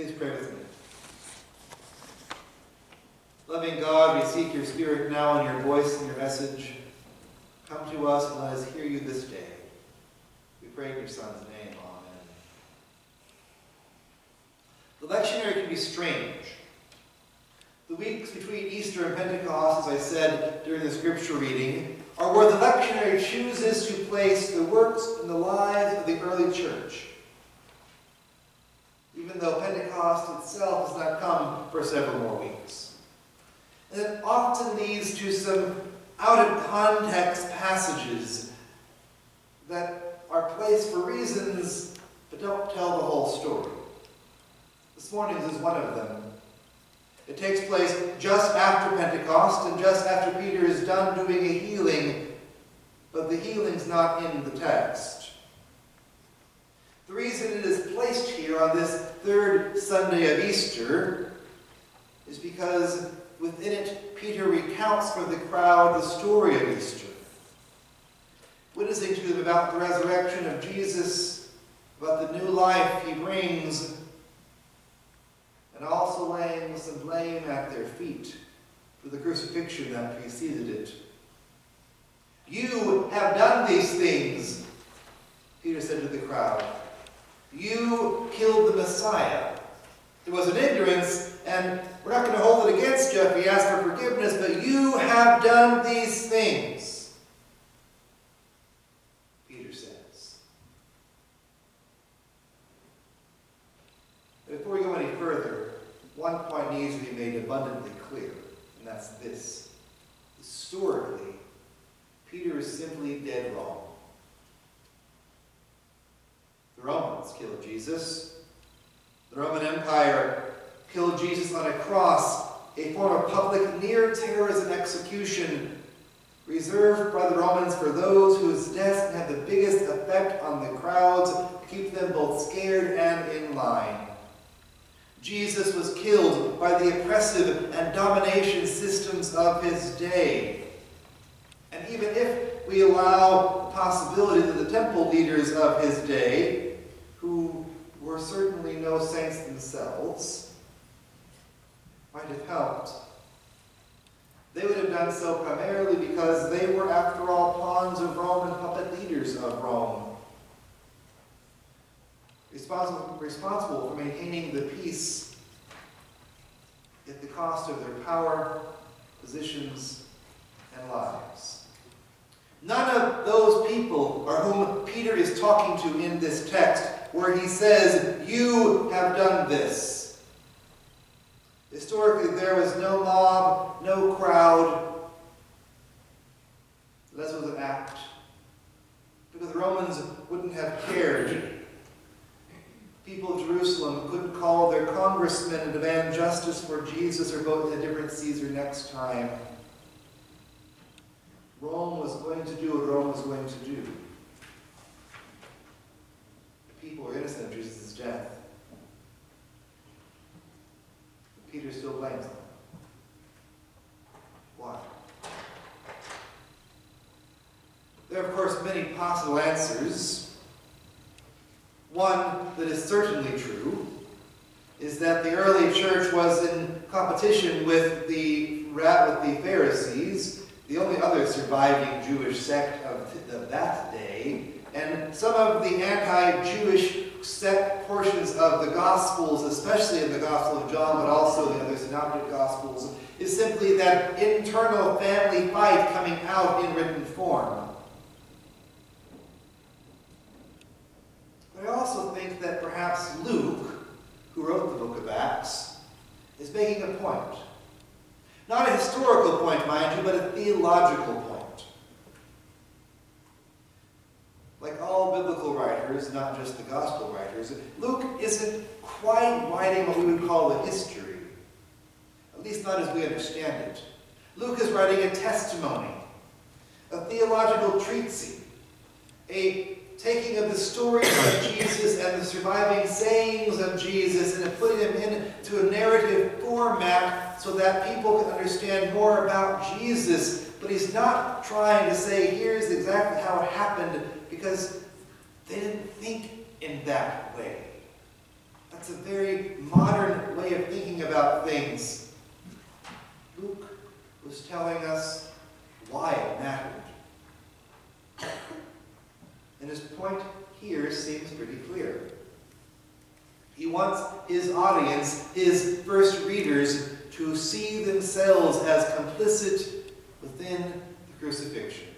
Please pray with me. Loving God, we seek your Spirit now in your voice and your message. Come to us and let us hear you this day. We pray in your Son's name. Amen. The lectionary can be strange. The weeks between Easter and Pentecost, as I said during the scripture reading, are where the lectionary chooses to place the works and the lives of the early church, even though Pentecost itself does not come for several more weeks. And it often leads to some out-of-context passages that are placed for reasons but don't tell the whole story. This morning's is one of them. It takes place just after Pentecost and just after Peter is done doing a healing, but the healing's not in the text. The reason it is placed here on this third Sunday of Easter is because within it, Peter recounts for the crowd the story of Easter, witnessing to them about the resurrection of Jesus, about the new life he brings, and also laying some blame at their feet for the crucifixion that preceded it. You have done these things, Peter said to the crowd. You killed the Messiah. It was an ignorance, and we're not going to hold it against you if he asks for forgiveness, but you have done these things, Peter says. Before we go any further, one point needs to be made abundantly clear, and that's this. Historically, Peter is simply dead wrong. The Romans killed Jesus. The Roman Empire killed Jesus on a cross, a form of public near-terrorism execution reserved by the Romans for those whose deaths had the biggest effect on the crowds, to keep them both scared and in line. Jesus was killed by the oppressive and domination systems of his day. And even if we allow the possibility that the temple leaders of his day, who were certainly no saints themselves, might have helped, they would have done so primarily because they were, after all, pawns of Rome and puppet leaders of Rome, responsible for maintaining the peace at the cost of their power, positions, and lives. None of those people are whom Peter is talking to in this text, where he says, you have done this. Historically, there was no mob, no crowd. This was an act, because the Romans wouldn't have cared. People of Jerusalem couldn't call their congressmen and demand justice for Jesus or vote a different Caesar next time. Rome was going to do what Rome was going to do. The people were innocent of Jesus' death. But Peter still blames them. Why? There are, of course, many possible answers. One that is certainly true is that the early church was in competition with the Pharisees, the only other surviving Jewish sect of that day, and some of the anti-Jewish sect portions of the Gospels, especially in the Gospel of John, but also the other synoptic Gospels, is simply that internal family fight coming out in written form. But I also think that perhaps Luke, who wrote the book of Acts, is making a point. Not a historical point, mind you, but a theological point. Like all biblical writers, not just the gospel writers, Luke isn't quite writing what we would call a history, at least not as we understand it. Luke is writing a testimony, a theological treatise, a taking of the stories of Jesus and the surviving sayings of Jesus and putting them into a narrative format so that people can understand more about Jesus. But he's not trying to say, here's exactly how it happened, because they didn't think in that way. That's a very modern way of thinking about things. Luke was telling us why it mattered. And his point here seems pretty clear. He wants his audience, his first readers, to see themselves as complicit within the crucifixion.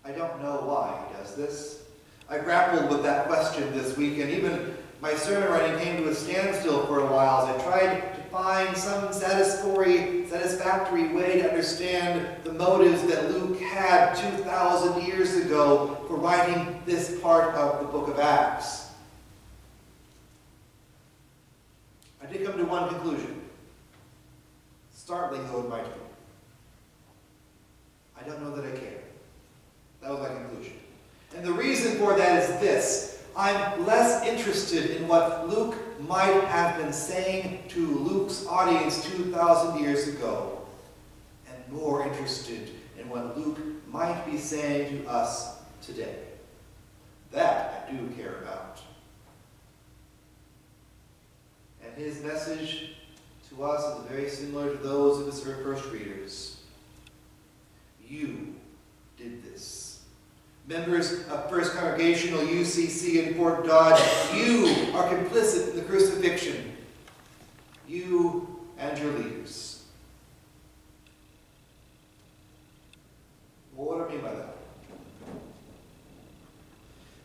I don't know why he does this. I grappled with that question this week, and even my sermon writing came to a standstill for a while as I tried to find some satisfactory way to understand the motives that Luke had 2,000 years ago for writing this part of the book of Acts. I did come to one conclusion, startling though it might be. I don't know that I care. That was my conclusion. And the reason for that is this. I'm less interested in what Luke might have been saying to Luke's audience 2,000 years ago, and more interested in what Luke might be saying to us today. That I do care about. And his message to us is very similar to those of his first readers. You did this. Members of First Congregational UCC in Fort Dodge, you are complicit in the crucifixion. You and your leaders. Well, what do I mean by that?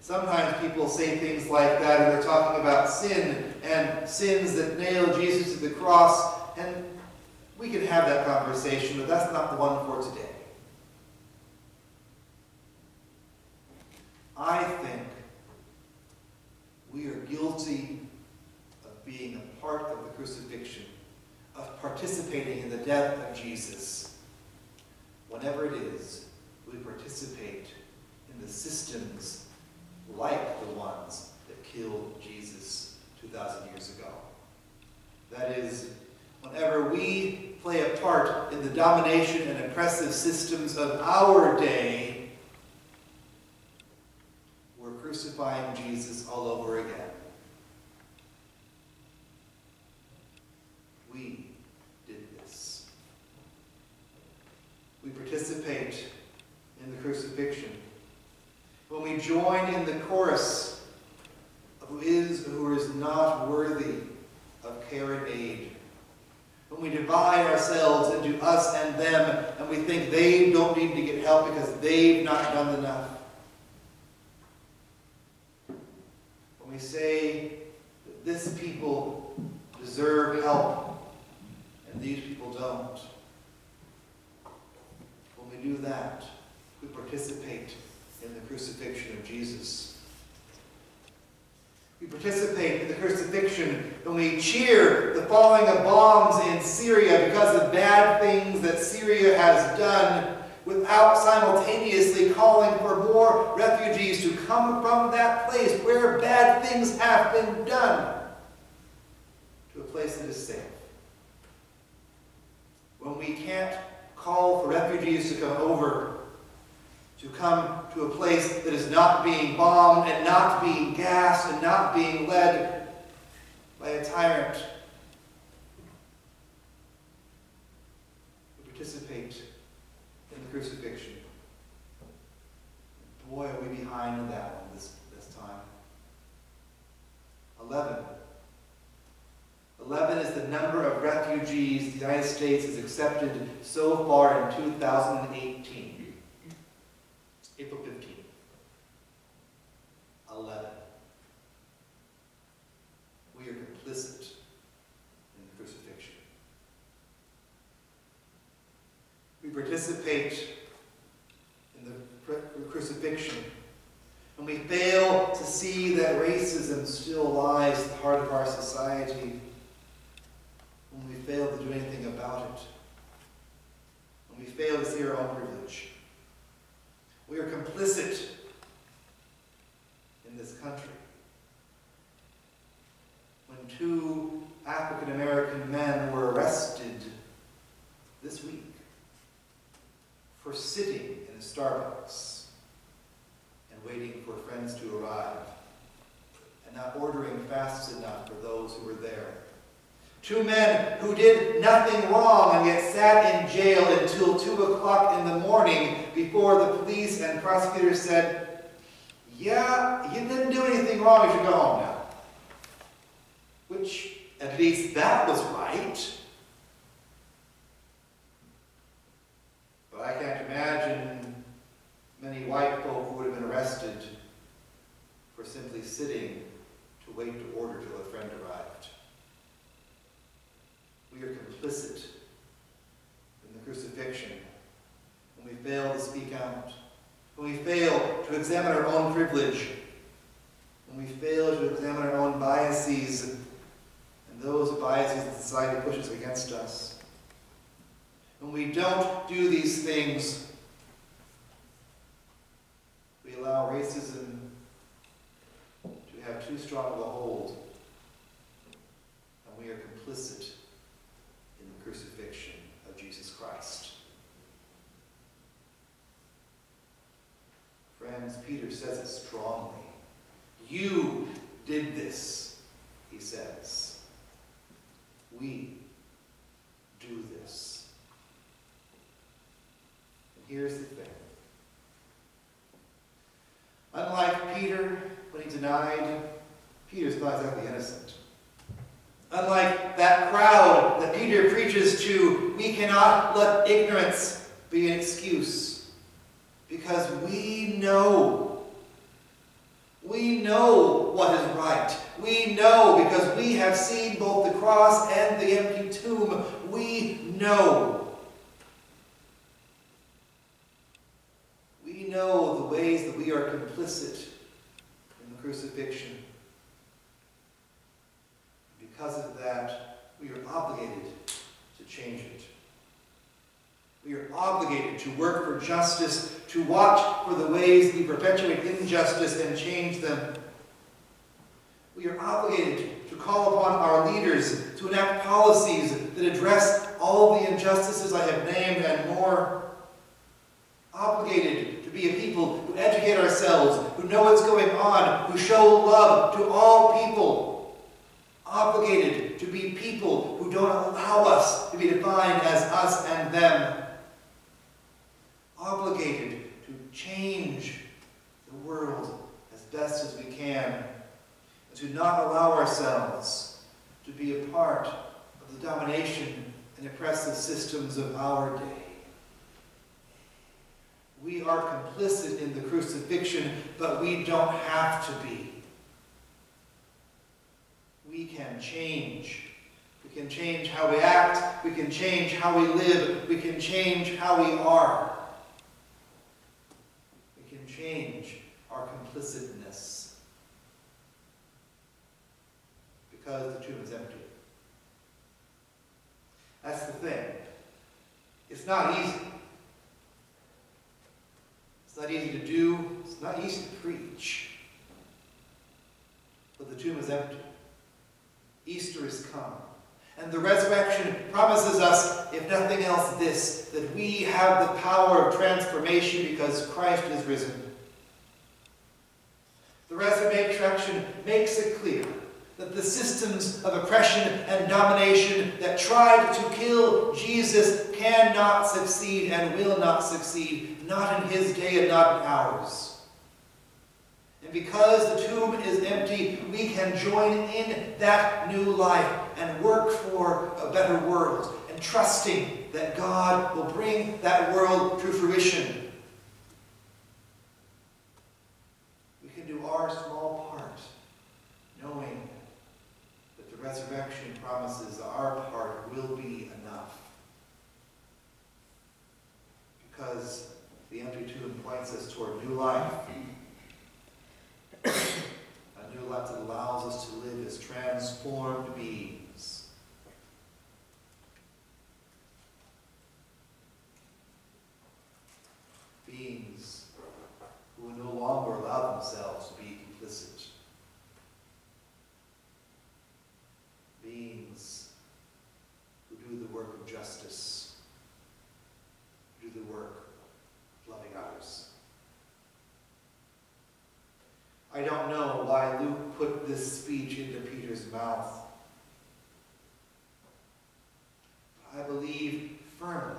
Sometimes people say things like that, and they're talking about sin and sins that nail Jesus to the cross, and we can have that conversation, but that's not the one for today. I think we are guilty of being a part of the crucifixion, of participating in the death of Jesus. Whenever it is, we participate in the systems like the ones that killed Jesus 2,000 years ago. That is, whenever we play a part in the domination and oppressive systems of our day, crucifying Jesus all over again. We did this. We participate in the crucifixion. When we join in the chorus of who is or who is not worthy of care and aid. When we divide ourselves into us and them, and we think they don't need to get help because they've not done enough. We say that this people deserve help and these people don't. When we do that, we participate in the crucifixion of Jesus. We participate in the crucifixion when we cheer the falling of bombs in Syria because of bad things that Syria has done, without simultaneously calling for more refugees to come from that place where bad things have been done to a place that is safe. When we can't call for refugees to come over, to come to a place that is not being bombed and not being gassed and not being led by a tyrant, we participate in the crucifixion. Boy, are we behind on that one this time. 11. 11 is the number of refugees the United States has accepted so far in 2018. April 15th. 11. We are complicit in the crucifixion. We participate in the crucifixion, and we fail to see that racism still lies at the heart of our society, when we fail to do anything about it, when we fail to see our own privilege. We are complicit in this country. When 2 African American men were arrested this week for sitting in a Starbucks and waiting for friends to arrive, and not ordering fast enough for those who were there. 2 men who did nothing wrong and yet sat in jail until 2 o'clock in the morning before the police and prosecutors said, "Yeah, you didn't do anything wrong, you should go home now." Which, at least that was right. But I can't imagine many white folk who would have been arrested for simply sitting to wait to order till a friend arrived. We are complicit in the crucifixion when we fail to speak out, when we fail to examine our own privilege, when we fail to examine our own biases and those biases that society pushes against us. When we don't do these things, we allow racism to have too strong of a hold, and we are complicit in the crucifixion of Jesus Christ. Friends, Peter says it strongly. You did this, he says. We do this. And here's the thing. Unlike Peter, when he denied, Peter's not exactly innocent. Unlike that crowd that Peter preaches to, we cannot let ignorance be an excuse. Because we know what is right. We know because we have seen both the cross and the empty tomb. We know. We know the ways that we are complicit in the crucifixion. Because of that, we are obligated to change it. We are obligated to work for justice, to watch for the ways we perpetuate injustice and change them. We are obligated to call upon our leaders to enact policies that address all the injustices I have named and more. Obligated to be a people who educate ourselves, who know what's going on, who show love to all people. Obligated to be people who don't allow us to be defined as us and them. Obligated to change the world as best as we can, and to not allow ourselves to be a part of the domination and oppressive systems of our day. We are complicit in the crucifixion, but we don't have to be. We can change. We can change how we act. We can change how we live. We can change how we are. We can change our complicitness. Because the tomb is empty. That's the thing. It's not easy. It's not easy to do. It's not easy to preach. But the tomb is empty. Easter is come. And the resurrection promises us, if nothing else, this, that we have the power of transformation because Christ is risen. The resurrection makes it clear that the systems of oppression and domination that tried to kill Jesus cannot succeed and will not succeed, not in his day and not in ours. And because the tomb is empty, we can join in that new life and work for a better world, and trusting that God will bring that world to fruition. We can do our small part, knowing that the resurrection promises our part will be enough. Because the empty tomb points us toward new life. A new life that allows us to live as transformed beings. Beings who will no longer allow themselves to be complicit. Beings who do the work of justice, do the work of loving others. I don't know why Luke put this speech into Peter's mouth. I believe firmly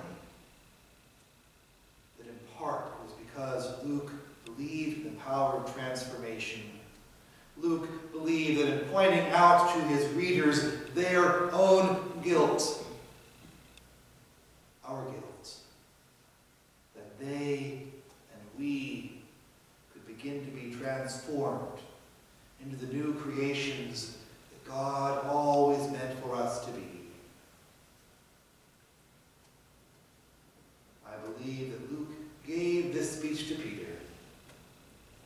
that in part it was because Luke believed in the power of transformation. Luke believed that in pointing out to his readers their own guilt, our guilt, that they and we could begin to be transformed into the new creations that God always meant for us to be. I believe that Luke gave this speech to Peter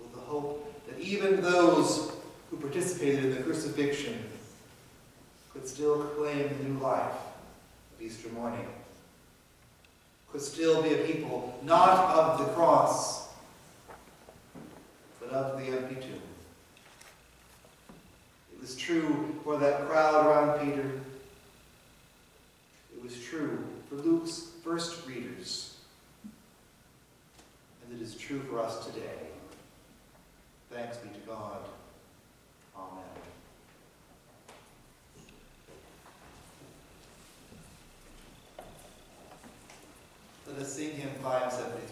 with the hope that even those who participated in the crucifixion could still claim the new life of Easter morning, could still be a people not of the cross, but of the empty tomb. It was true for that crowd around Peter. It was true for Luke's first readers. And it is true for us today. Thanks be to God. Amen. Let us sing hymn 575.